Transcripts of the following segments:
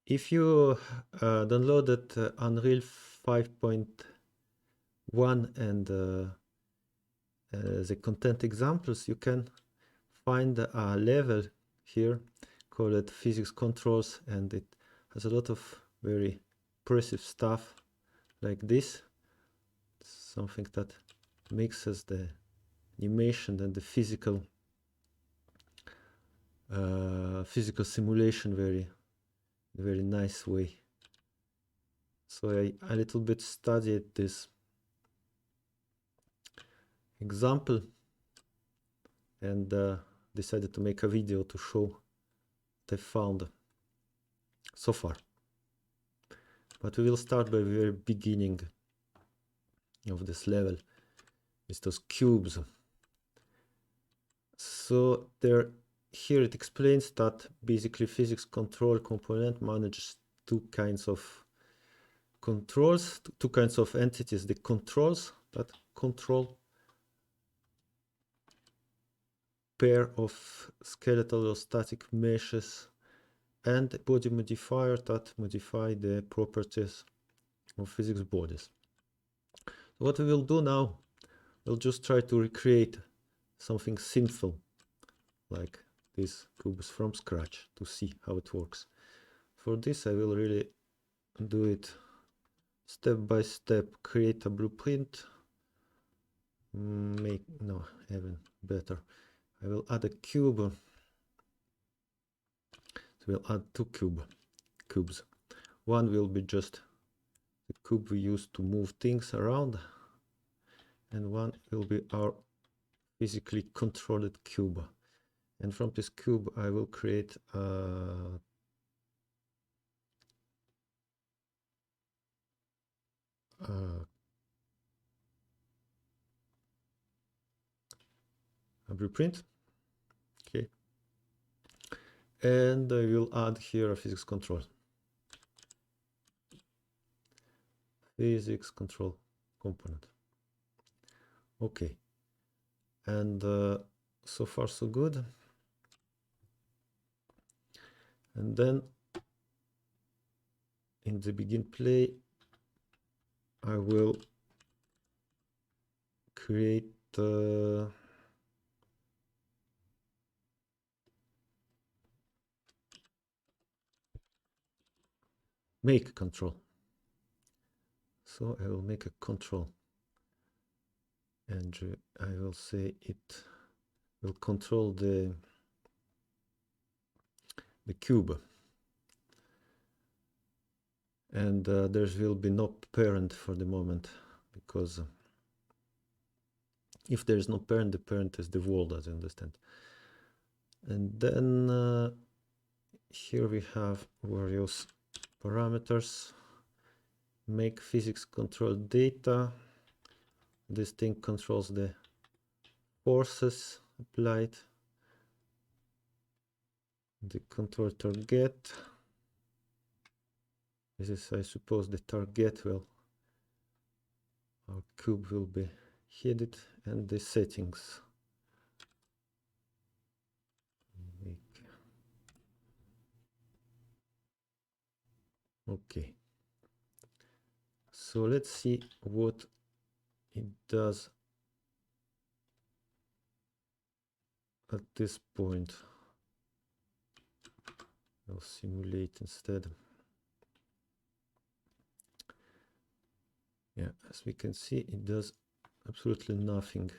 If you downloaded Unreal 5.1 and the content examples, you can find a level here called physics controls, and it has a lot of very impressive stuff like this. Something that mixes the animation and the physical simulation very nice way. So I a little bit studied this example and decided to make a video to show what I found so far. But we will start by the very beginning of this level with those cubes. So here it explains that basically physics control component manages two kinds of controls, two kinds of entities: the controls that control pair of skeletal or static meshes, and body modifier that modify the properties of physics bodies. So what we will do now, we'll just try to recreate something simple like these cubes from scratch to see how it works. For this I will really do it step by step, create a blueprint, even better, I will add a cube. So we'll add two cubes. One will be just the cube we use to move things around, and one will be our physically controlled cube. And from this cube I will create a blueprint. Okay. And I will add here a physics control. Physics control component. Okay. And so far so good. And then in the begin play I will create make control. So I will make a control, and I will say it will control the cube, and there will be no parent for the moment, because if there is no parent, the parent is the world, as you understand. And then here we have various parameters. Make physics control data. This thing controls the forces applied. The control target. This is, I suppose, the target. Well, our cube will be headed, and the settings. Okay. So let's see what it does at this point. I'll simulate instead. Yeah, as we can see, it does absolutely nothing.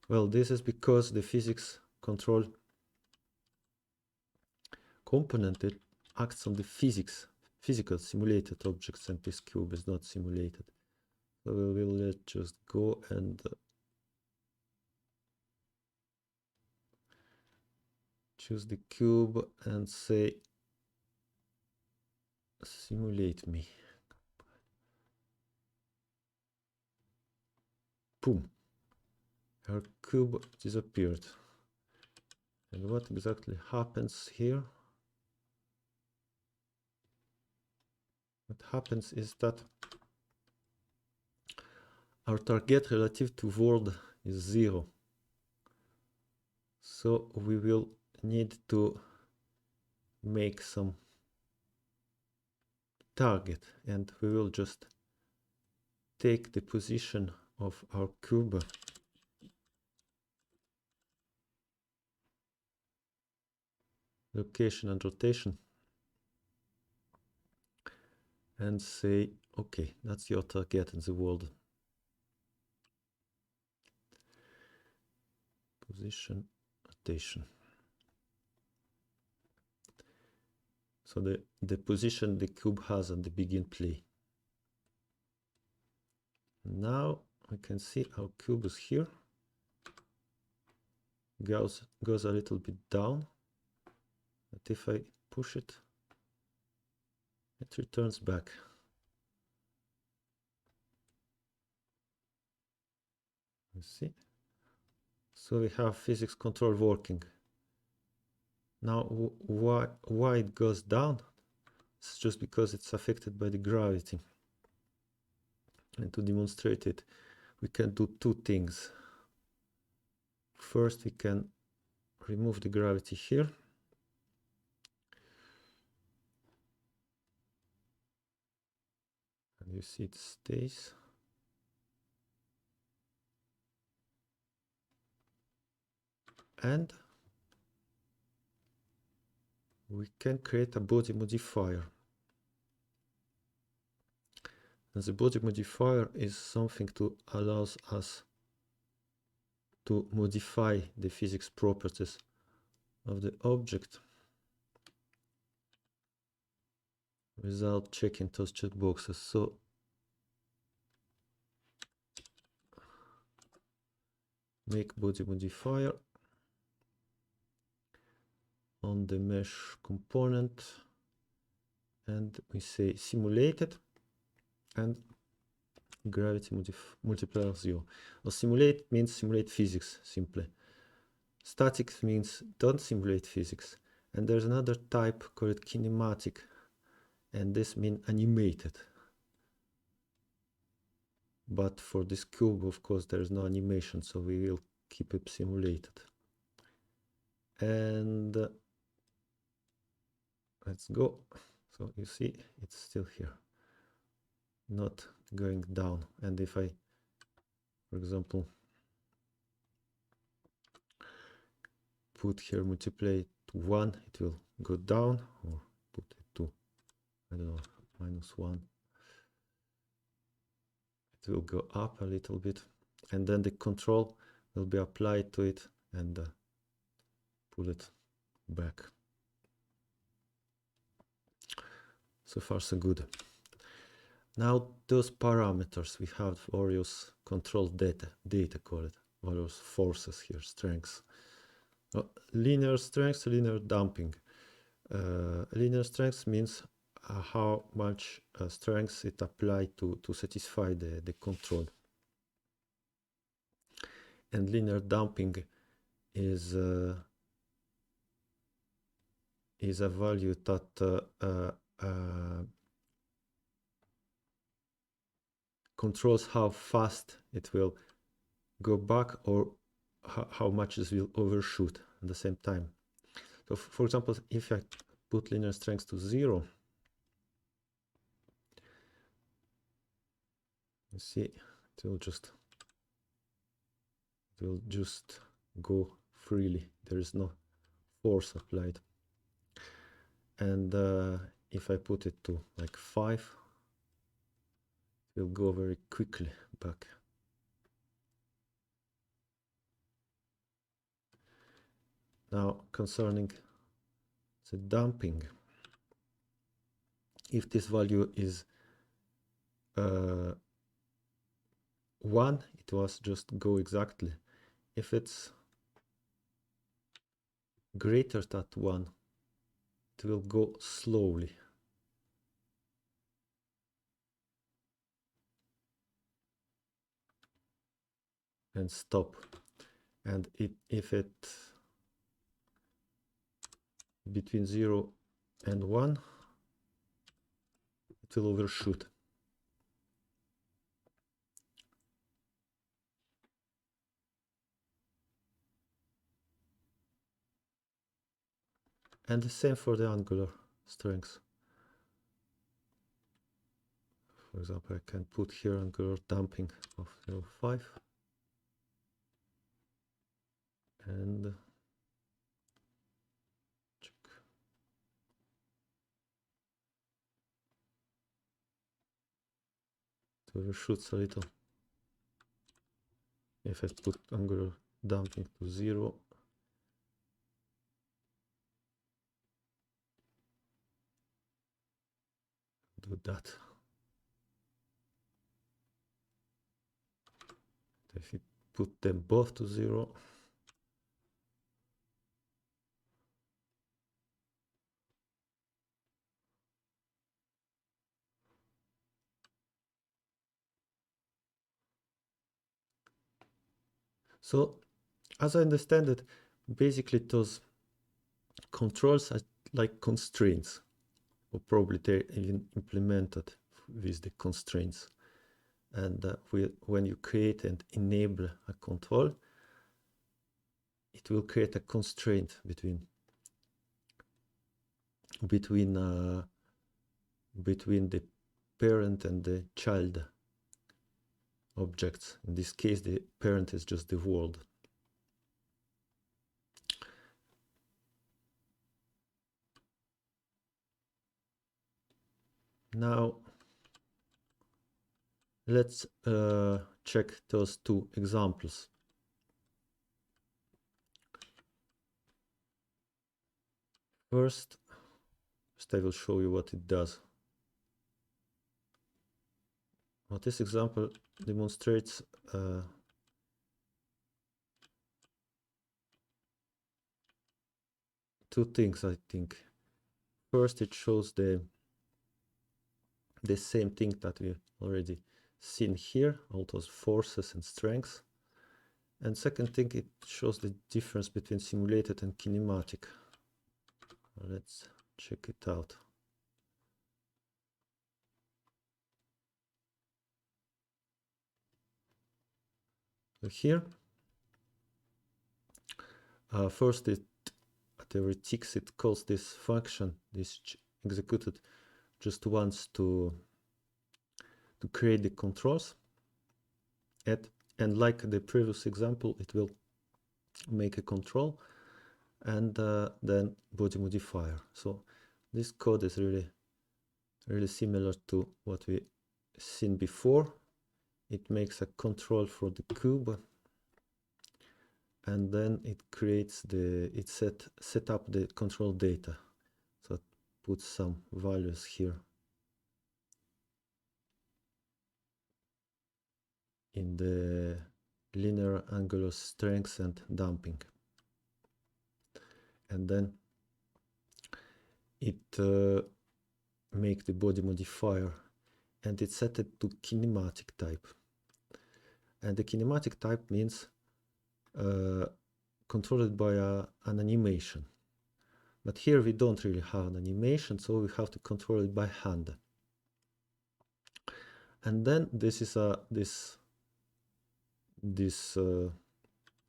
Well, this is because the physics control component, it acts on the physical simulated objects, and this cube is not simulated. So we will just go and choose the cube and say simulate me. Boom, our cube disappeared. And what exactly happens here? What happens is that our target relative to world is 0. So we will need to make some target, and we will just take the position of our cube location and rotation and say, okay, that's your target in the world. Position, rotation. So the position the cube has at the begin play. Now we can see our cube is here. Goes a little bit down. But if I push it, it returns back. You see? So we have physics control working. Now why it goes down? It's just because it's affected by the gravity. And to demonstrate it, we can do two things. First, we can remove the gravity here. And you see it stays. And we can create a body modifier. And the body modifier is something to allows us to modify the physics properties of the object without checking those checkboxes. So make body modifier on the mesh component, and we say simulated and gravity multiplier 0. Or simulate means simulate physics simply. Static means don't simulate physics. And there's another type called kinematic, and this means animated. But for this cube, of course, there is no animation, so we will keep it simulated. And let's go. So you see, it's still here, not going down. And if I, for example, put here multiply to 1, it will go down, or put it to, I don't know, -1. It will go up a little bit, and then the control will be applied to it and pull it back. So far so good. Now those parameters we have various control data call it, various forces here, strengths. Linear strength, linear damping. Linear strength means how much strength it applied to satisfy the control. And linear damping is a value that controls how fast it will go back, or how much it will overshoot at the same time. So for example, if I put linear strength to 0, you see it will just go freely. There is no force applied. And if I put it to like 5, it will go very quickly back. Now concerning the damping, if this value is 1, it was just go exactly. If it's greater than 1, it will go slowly. And stop. And if it between 0 and 1, it will overshoot. And the same for the angular strength. For example, I can put here angular damping of 0.5 and check. It overshoots a little. If I put angular damping to 0, do that. If you put them both to 0, so as I understand it, basically those controls are like constraints, or probably they're even implemented with the constraints. And when you create and enable a control, it will create a constraint between the parent and the child objects. In this case, the parent is just the world. Now, let's check those two examples. First, I will show you what it does. Well, this example demonstrates two things, I think. First, it shows the same thing that we already seen here, all those forces and strengths. And second thing, it shows the difference between simulated and kinematic. Let's check it out. So here, first at every ticks, it calls this function, this executed just once to create the controls. And like the previous example, it will make a control and then body modifier. So this code is really similar to what we seen before. It makes a control for the cube, and then it creates set up the control data. So it puts some values here in the linear angular strength and damping, and then it make the body modifier, and it's set it to kinematic type. And the kinematic type means controlled by an animation. But here we don't really have an animation, so we have to control it by hand. And then this is this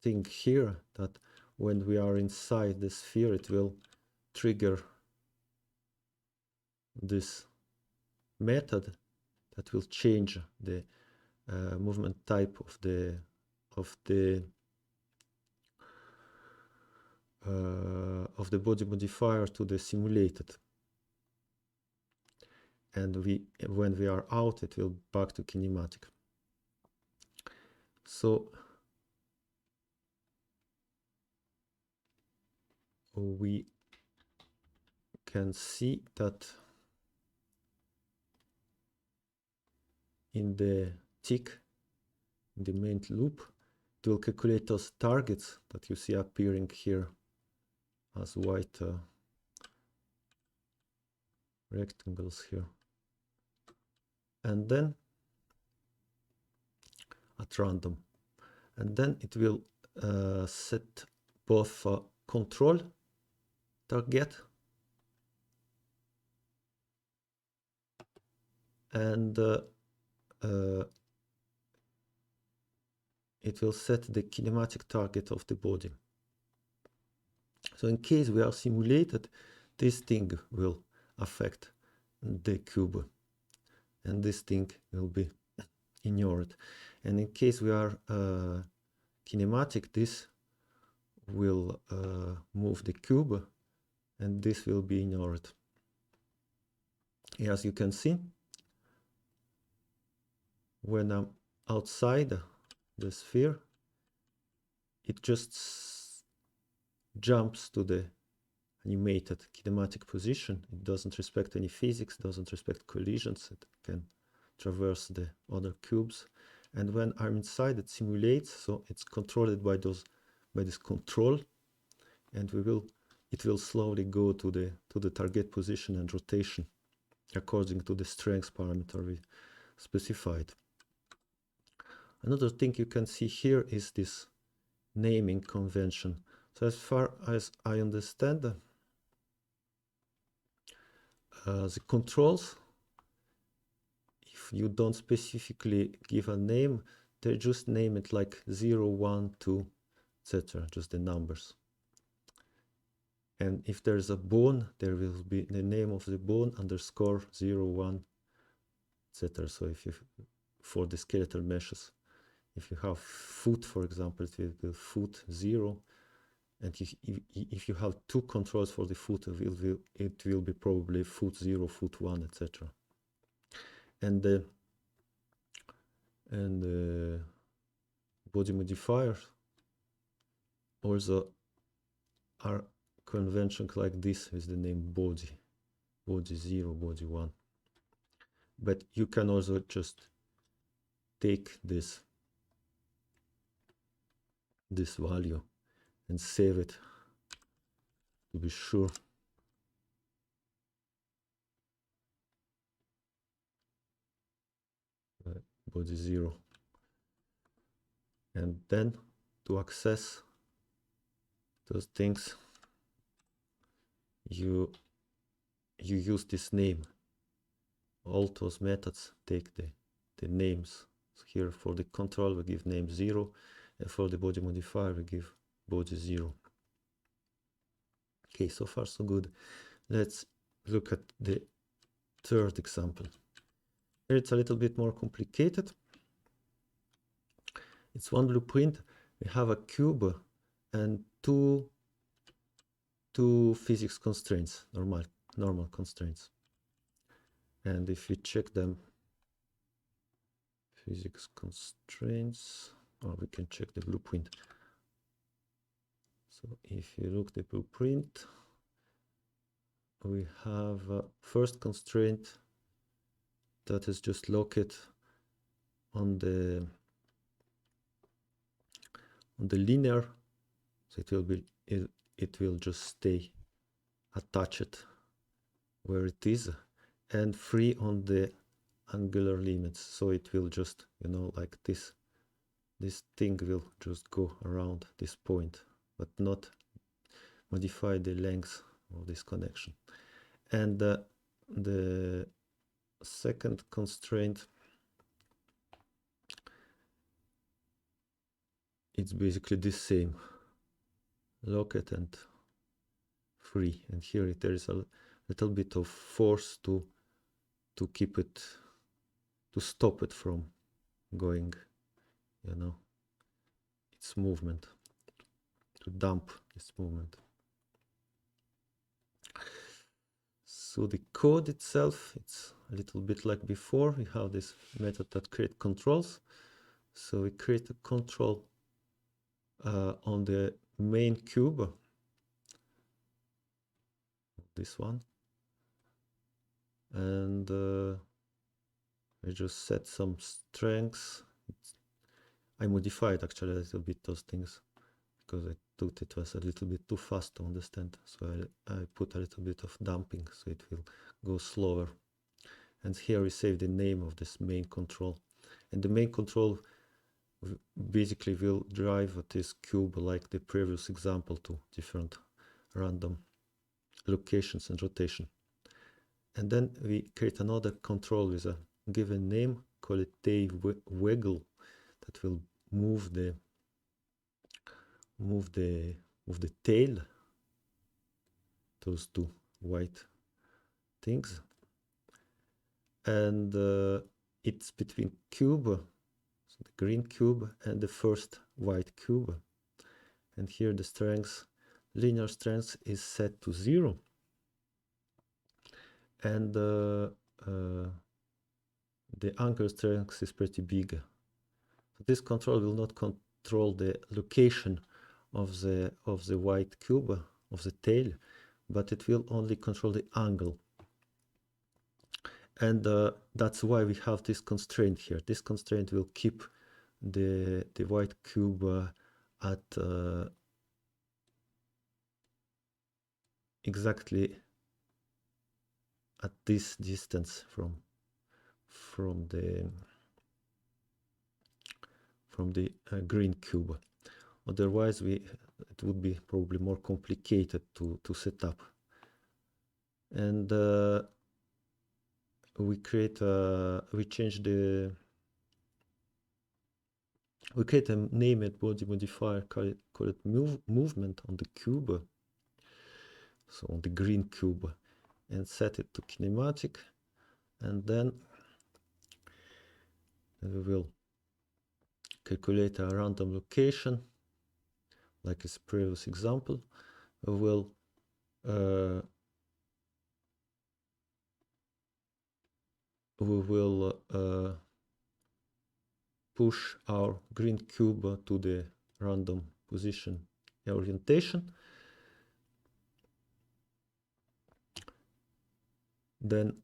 thing here, that when we are inside the sphere, it will trigger this method that will change the movement type of the body modifier to the simulated. And when we are out, it will back to kinematic. So we can see that in the tick, in the main loop, it will calculate those targets that you see appearing here as white rectangles here. And then at random. And then it will set both control target and it will set the kinematic target of the body. So in case we are simulated, this thing will affect the cube. and this thing will be ignored. And in case we are kinematic, this will move the cube, and this will be ignored. As you can see, when I'm outside the sphere, it just jumps to the animated kinematic position. It doesn't respect any physics, doesn't respect collisions. It can traverse the other cubes. And when I'm inside, it simulates, so it's controlled by this control, and it will slowly go to the target position and rotation according to the strength parameter we specified. Another thing you can see here is this naming convention. So as far as I understand, the controls, if you don't specifically give a name, they just name it like 0, 1, 2, etc., just the numbers. And if there's a bone, there will be the name of the bone underscore 0, 1, etc. So if you, for the skeletal meshes, if you have foot, for example, it will be foot 0. And if you have two controls for the foot, it will be probably foot 0, foot 1, etc. And the body modifiers also are conventions like this with the name body 0, body 1. But you can also just take this value and save it to be sure. Body 0. And then to access those things, you use this name. All those methods take the names. So here for the control we give name 0, and for the body modifier we give body 0. Okay, so far so good. Let's look at the third example. Here it's a little bit more complicated. It's one blueprint. We have a cube and two physics constraints, normal constraints. And if you check them, physics constraints, or we can check the blueprint. So if you look the blueprint, we have a first constraint that is just located on the linear, so it will just stay attached where it is, and free on the angular limits. So it will just, like this thing will just go around this point, but not modify the length of this connection. And the second constraint, it's basically the same, locked and free. And here there is a little bit of force to keep it, to stop it from going, its movement, to dump this movement. So the code itself, it's a little bit like before. We have this method that creates controls. So we create a control on the main cube, this one, and I just set some strengths. I modified actually a little bit those things because I thought it was a little bit too fast to understand. So I put a little bit of damping so it will go slower. And here we save the name of this main control. And the main control basically will drive this cube like the previous example to different random locations and rotation. And then we create another control with a given name, call it wiggle, that will move the tail, those two white things. and it's between cube, so the green cube, and the first white cube. And here the strength, linear strength, is set to 0, and the angle strength is pretty big. This control will not control the location of the white cube, of the tail, but it will only control the angle. And that's why we have this constraint here. This constraint will keep the white cube at exactly at this distance from the green cube. Otherwise, it would be probably more complicated to set up. And we create a named body modifier, call it movement on the cube, so on the green cube, and set it to kinematic, and then we will calculate a random location, like this previous example. We will push our green cube to the random position orientation. Then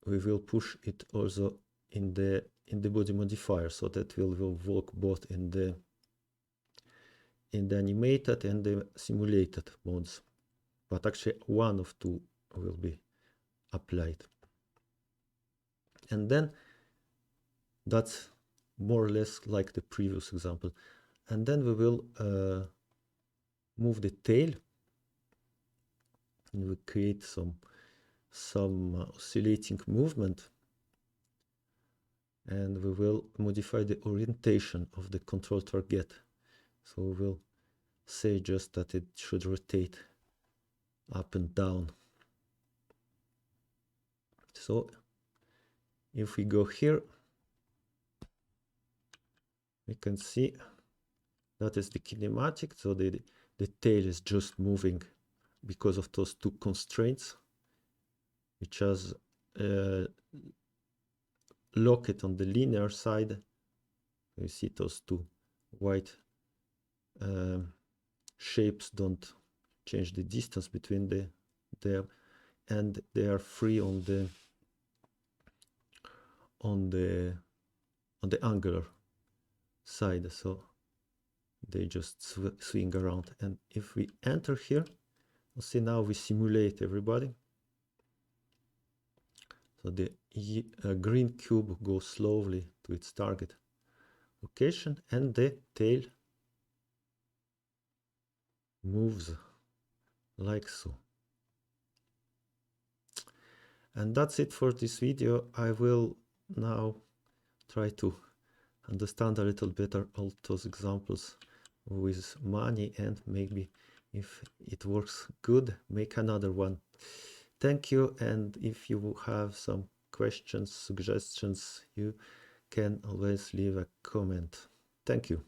we will push it also in the body modifier, so that will work both in the animated and the simulated modes, but actually one of two will be applied. And then that's more or less like the previous example. And then we will move the tail, and we create some oscillating movement, and we will modify the orientation of the control target. So we will say just that it should rotate up and down. So if we go here, we can see that is the kinematic. So the tail is just moving because of those two constraints, which has lock it on the linear side. You see those two white shapes don't change the distance between them, and they are free on the angular side, so they just swing around. And if we enter here, we'll see now we simulate everybody. So the green cube goes slowly to its target location, and the tail moves like so. And that's it for this video. I will now try to understand a little better all those examples with money, and maybe if it works good, make another one. Thank you, and if you have some questions, suggestions, you can always leave a comment. Thank you.